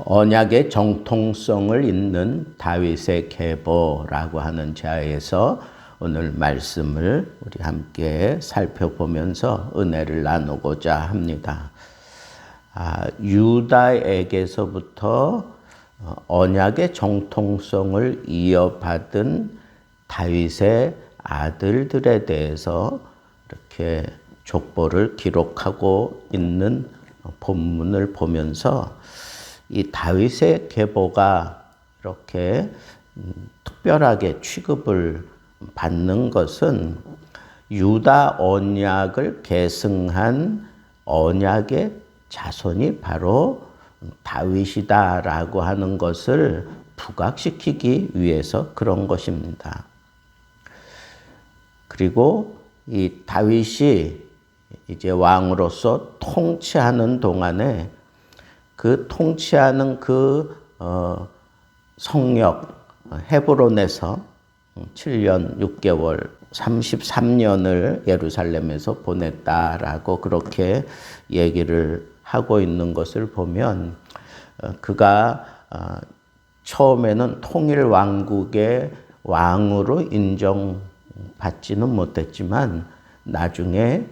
언약의 정통성을 잇는 다윗의 계보라고 하는 자에서 오늘 말씀을 우리 함께 살펴보면서 은혜를 나누고자 합니다. 유다에게서부터 언약의 정통성을 이어받은 다윗의 아들들에 대해서 이렇게 족보를 기록하고 있는 본문을 보면서 이 다윗의 계보가 이렇게 특별하게 취급을 받는 것은 유다 언약을 계승한 언약의 자손이 바로 다윗이다라고 하는 것을 부각시키기 위해서 그런 것입니다. 그리고 이 다윗이 이제 왕으로서 통치하는 동안에 그 통치하는 성역 헤브론에서 7년 6개월 33년을 예루살렘에서 보냈다라고 그렇게 얘기를 하고 있는 것을 보면 그가 처음에는 통일 왕국의 왕으로 인정받지는 못했지만 나중에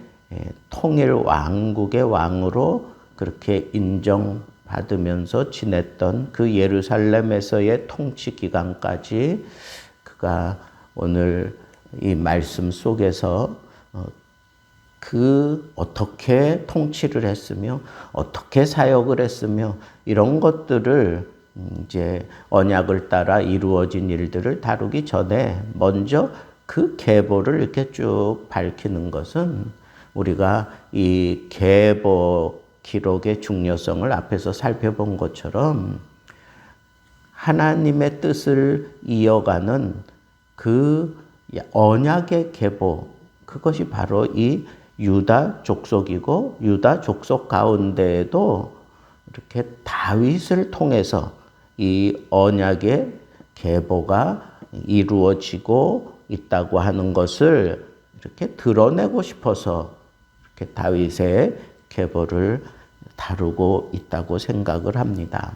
통일 왕국의 왕으로 그렇게 인정받으면서 지냈던 그 예루살렘에서의 통치 기간까지 그가 오늘 이 말씀 속에서 어떻게 통치를 했으며 어떻게 사역을 했으며 이런 것들을 이제 언약을 따라 이루어진 일들을 다루기 전에 먼저 그 계보를 이렇게 쭉 밝히는 것은 우리가 이 계보 기록의 중요성을 앞에서 살펴본 것처럼 하나님의 뜻을 이어가는 그 언약의 계보, 그것이 바로 이 유다 족속이고 유다 족속 가운데에도 이렇게 다윗을 통해서 이 언약의 계보가 이루어지고 있다고 하는 것을 이렇게 드러내고 싶어서 이렇게 다윗의 계보를 다루고 있다고 생각을 합니다.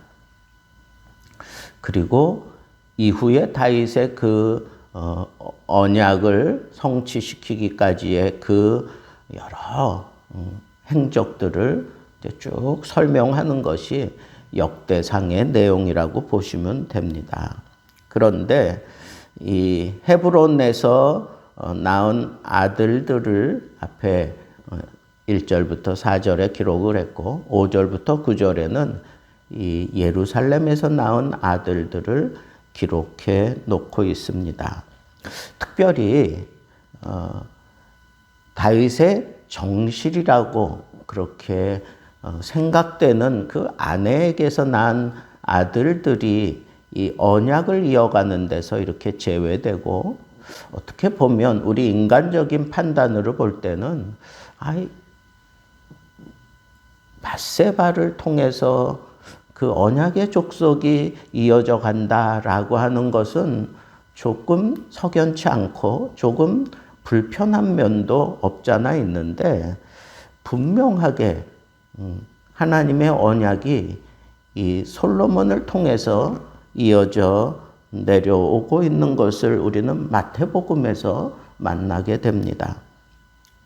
그리고 이후에 다윗의 언약을 성취시키기까지의 여러 행적들을 쭉 설명하는 것이 역대상의 내용이라고 보시면 됩니다. 그런데 이 헤브론에서 낳은 아들들을 앞에 1절부터 4절에 기록을 했고 5절부터 9절에는 이 예루살렘에서 낳은 아들들을 기록해 놓고 있습니다. 특별히 다윗의 정실이라고 그렇게 생각되는 그 아내에게서 낳은 아들들이 이 언약을 이어가는 데서 이렇게 제외되고 어떻게 보면 우리 인간적인 판단으로 볼 때는 밧세바를 통해서 그 언약의 족속이 이어져 간다라고 하는 것은 조금 석연치 않고 조금 불편한 면도 없잖아 있는데 분명하게 하나님의 언약이 이 솔로몬을 통해서 이어져 내려오고 있는 것을 우리는 마태복음에서 만나게 됩니다.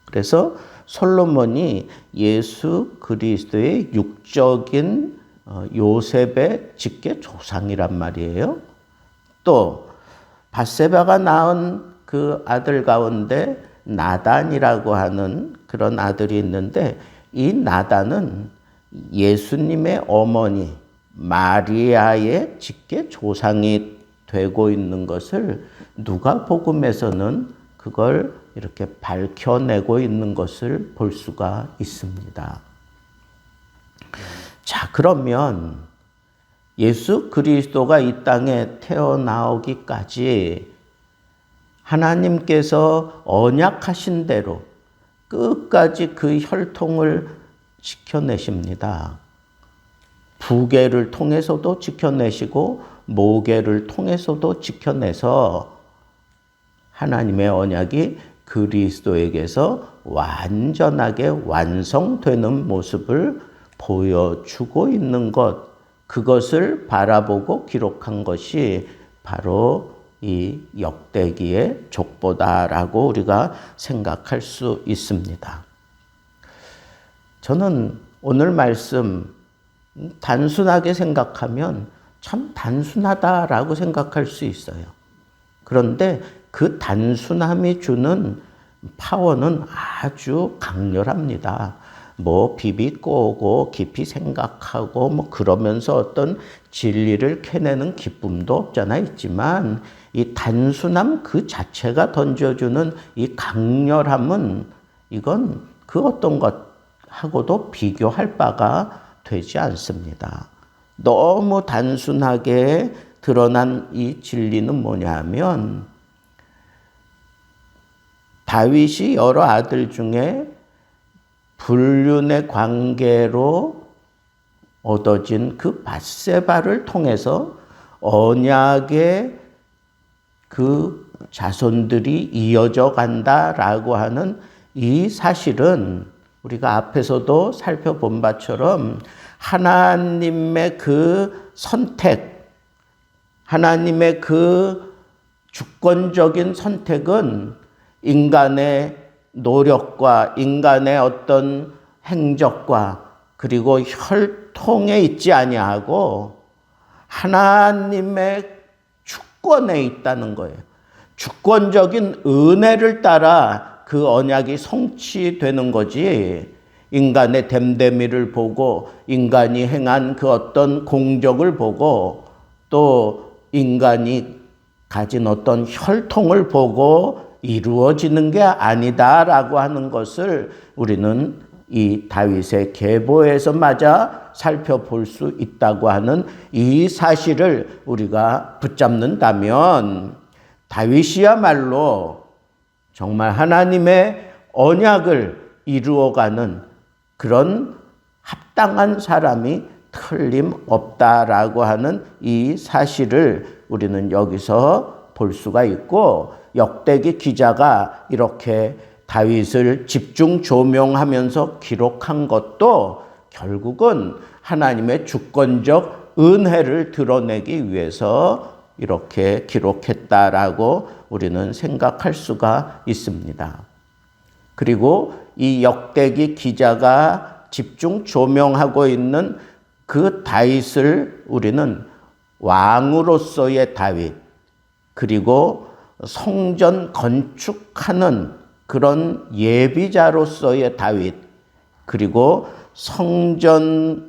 그래서 솔로몬이 예수 그리스도의 육적인 요셉의 직계 조상이란 말이에요. 또 밧세바가 낳은 그 아들 가운데 나단이라고 하는 그런 아들이 있는데 이 나단은 예수님의 어머니 마리아의 직계 조상이 되고 있는 것을 누가복음에서는 그걸 이렇게 밝혀내고 있는 것을 볼 수가 있습니다. 자, 그러면 예수 그리스도가 이 땅에 태어나오기까지 하나님께서 언약하신 대로 끝까지 그 혈통을 지켜내십니다. 부계를 통해서도 지켜내시고 모계를 통해서도 지켜내서 하나님의 언약이 그리스도에게서 완전하게 완성되는 모습을 보여주고 있는 것, 그것을 바라보고 기록한 것이 바로 이 역대기의 족보다라고 우리가 생각할 수 있습니다. 저는 오늘 말씀 단순하게 생각하면 참 단순하다라고 생각할 수 있어요. 그런데 그 단순함이 주는 파워는 아주 강렬합니다. 뭐 비비꼬고 깊이 생각하고 뭐 그러면서 어떤 진리를 캐내는 기쁨도 없잖아 있지만 이 단순함 그 자체가 던져주는 이 강렬함은 이건 그 어떤 것하고도 비교할 바가 되지 않습니다. 너무 단순하게 드러난 이 진리는 뭐냐 하면 다윗이 여러 아들 중에 불륜의 관계로 얻어진 그 밧세바를 통해서 언약의 그 자손들이 이어져 간다라고 하는 이 사실은 우리가 앞에서도 살펴본 바처럼 하나님의 그 선택, 하나님의 그 주권적인 선택은 인간의 노력과 인간의 어떤 행적과 그리고 혈통에 있지 아니하고 하나님의 주권에 있다는 거예요. 주권적인 은혜를 따라 그 언약이 성취되는 거지 인간의 됨됨이를 보고 인간이 행한 그 어떤 공적을 보고 또 인간이 가진 어떤 혈통을 보고 이루어지는 게 아니다라고 하는 것을 우리는 이 다윗의 계보에서마저 살펴볼 수 있다고 하는 이 사실을 우리가 붙잡는다면 다윗이야말로 정말 하나님의 언약을 이루어가는 그런 합당한 사람이 틀림없다라고 하는 이 사실을 우리는 여기서 볼 수가 있고 역대기 기자가 이렇게 다윗을 집중 조명하면서 기록한 것도 결국은 하나님의 주권적 은혜를 드러내기 위해서 이렇게 기록했다라고 우리는 생각할 수가 있습니다. 그리고 이 역대기 기자가 집중 조명하고 있는 그 다윗을 우리는 왕으로서의 다윗, 그리고 성전 건축하는 그런 예비자로서의 다윗, 그리고 성전에서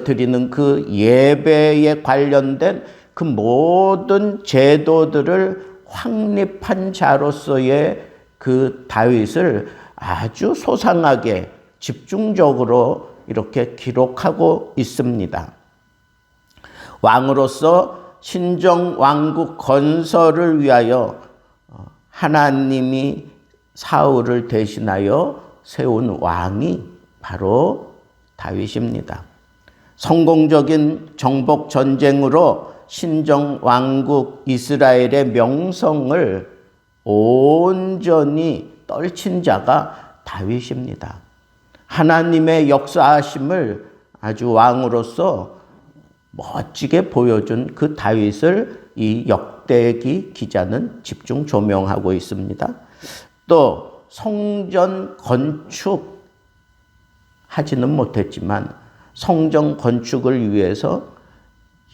드리는 그 예배에 관련된 그 모든 제도들을 확립한 자로서의 그 다윗을 아주 소상하게 집중적으로 이렇게 기록하고 있습니다. 왕으로서 신정 왕국 건설을 위하여 하나님이 사울을 대신하여 세운 왕이 바로 다윗입니다. 성공적인 정복 전쟁으로 신정 왕국 이스라엘의 명성을 온전히 떨친 자가 다윗입니다. 하나님의 역사하심을 아주 왕으로서 멋지게 보여준 그 다윗을 이 역대기 기자는 집중 조명하고 있습니다. 또 성전 건축 하지는 못했지만 성전 건축을 위해서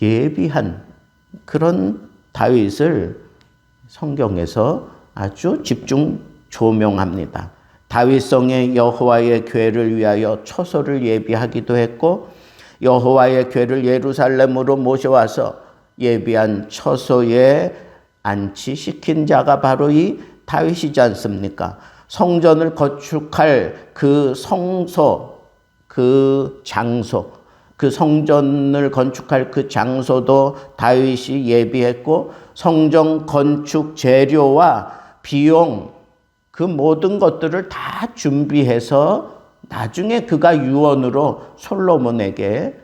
예비한 그런 다윗을 성경에서 아주 집중 조명합니다. 다윗성의 여호와의 궤를 위하여 처소를 예비하기도 했고 여호와의 궤를 예루살렘으로 모셔와서 예비한 처소에 안치시킨 자가 바로 이 다윗이지 않습니까? 성전을 건축할 그 성소, 그 장소, 그 성전을 건축할 그 장소도 다윗이 예비했고 성전 건축 재료와 비용 그 모든 것들을 다 준비해서 나중에 그가 유언으로 솔로몬에게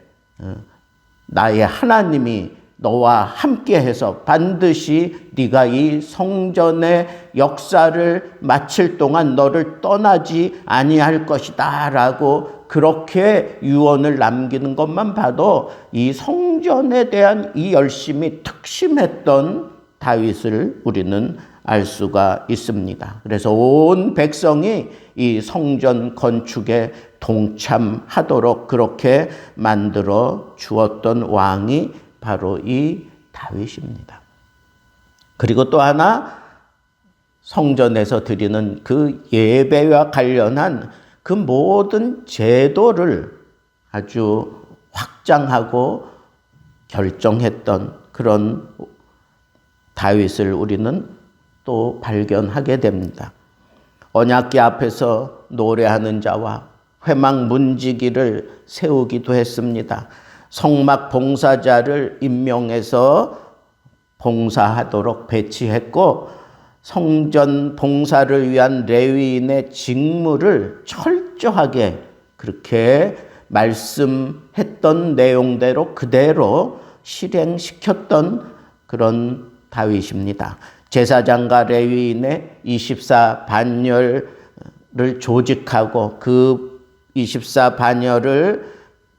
나의 하나님이 너와 함께해서 반드시 네가 이 성전의 역사를 마칠 동안 너를 떠나지 아니할 것이다 라고 그렇게 유언을 남기는 것만 봐도 이 성전에 대한 이 열심이 특심했던 다윗을 우리는 알 수가 있습니다. 그래서 온 백성이 이 성전 건축에 동참하도록 그렇게 만들어 주었던 왕이 바로 이 다윗입니다. 그리고 또 하나 성전에서 드리는 그 예배와 관련한 그 모든 제도를 아주 확장하고 결정했던 그런 다윗을 우리는 또 발견하게 됩니다. 언약궤 앞에서 노래하는 자와 회막 문지기를 세우기도 했습니다. 성막 봉사자를 임명해서 봉사하도록 배치했고 성전 봉사를 위한 레위인의 직무를 철저하게 그렇게 말씀했던 내용대로 그대로 실행시켰던 그런 다윗입니다. 제사장과 레위인의 24반열을 조직하고 그 24반열을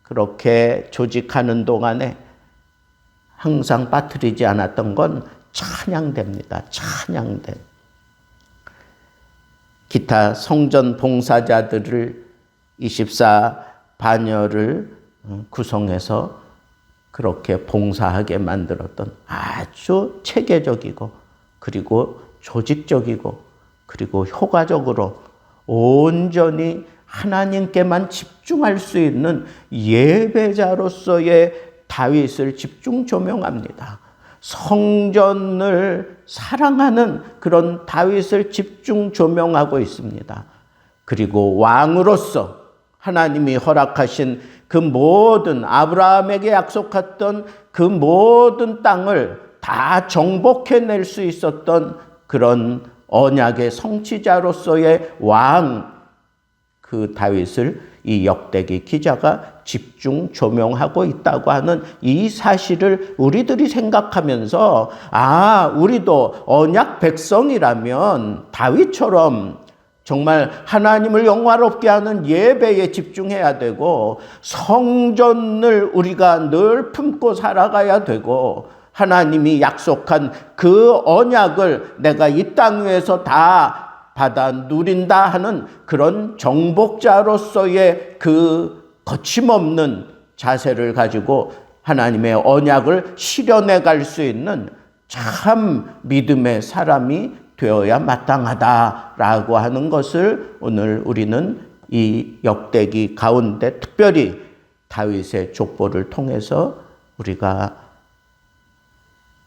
그렇게 조직하는 동안에 항상 빠뜨리지 않았던 건 찬양대입니다. 찬양대. 기타 성전 봉사자들을 24반열을 구성해서 그렇게 봉사하게 만들었던 아주 체계적이고 그리고 조직적이고 그리고 효과적으로 온전히 하나님께만 집중할 수 있는 예배자로서의 다윗을 집중 조명합니다. 성전을 사랑하는 그런 다윗을 집중 조명하고 있습니다. 그리고 왕으로서 하나님이 허락하신 그 모든 아브라함에게 약속했던 그 모든 땅을 다 정복해낼 수 있었던 그런 언약의 성취자로서의 왕, 그 다윗을 이 역대기 기자가 집중 조명하고 있다고 하는 이 사실을 우리들이 생각하면서 우리도 언약 백성이라면 다윗처럼 정말 하나님을 영화롭게 하는 예배에 집중해야 되고 성전을 우리가 늘 품고 살아가야 되고 하나님이 약속한 그 언약을 내가 이 땅 위에서 다 받아 누린다 하는 그런 정복자로서의 그 거침없는 자세를 가지고 하나님의 언약을 실현해 갈 수 있는 참 믿음의 사람이 되어야 마땅하다라고 하는 것을 오늘 우리는 이 역대기 가운데 특별히 다윗의 족보를 통해서 우리가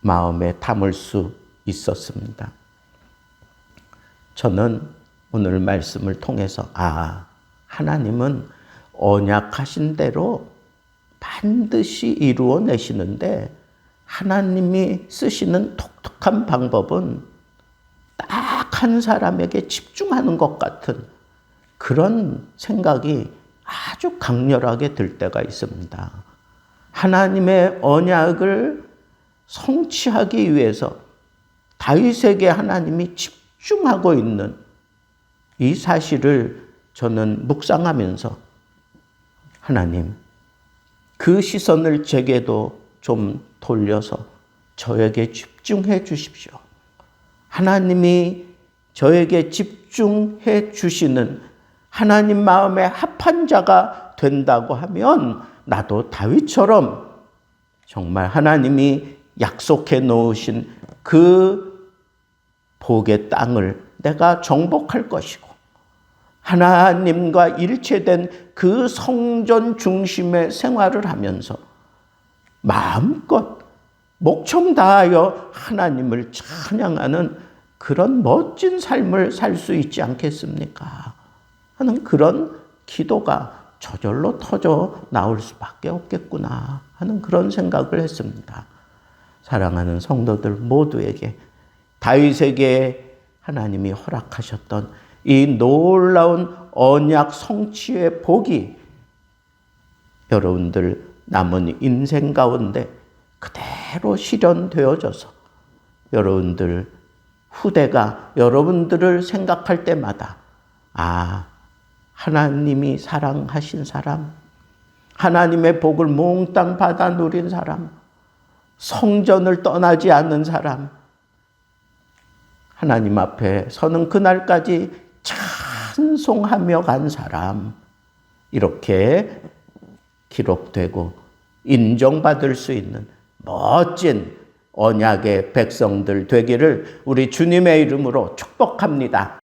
마음에 담을 수 있었습니다. 저는 오늘 말씀을 통해서 하나님은 언약하신 대로 반드시 이루어내시는데 하나님이 쓰시는 독특한 방법은 딱 한 사람에게 집중하는 것 같은 그런 생각이 아주 강렬하게 들 때가 있습니다. 하나님의 언약을 성취하기 위해서 다윗에게 하나님이 집중하고 있는 이 사실을 저는 묵상하면서 하나님, 그 시선을 제게도 좀 돌려서 저에게 집중해 주십시오. 하나님이 저에게 집중해 주시는 하나님 마음에 합한 자가 된다고 하면 나도 다윗처럼 정말 하나님이 약속해 놓으신 그 복의 땅을 내가 정복할 것이고 하나님과 일체된 그 성전 중심의 생활을 하면서 마음껏 목청 다하여 하나님을 찬양하는 그런 멋진 삶을 살 수 있지 않겠습니까? 하는 그런 기도가 저절로 터져 나올 수밖에 없겠구나 하는 그런 생각을 했습니다. 사랑하는 성도들 모두에게 다윗에게 하나님이 허락하셨던 이 놀라운 언약 성취의 복이 여러분들 남은 인생 가운데 그대로 실현되어져서 여러분들 후대가 여러분들을 생각할 때마다 하나님이 사랑하신 사람, 하나님의 복을 몽땅 받아 누린 사람, 성전을 떠나지 않는 사람, 하나님 앞에 서는 그날까지 찬송하며 간 사람, 이렇게 기록되고 인정받을 수 있는 멋진 언약의 백성들 되기를 우리 주님의 이름으로 축복합니다.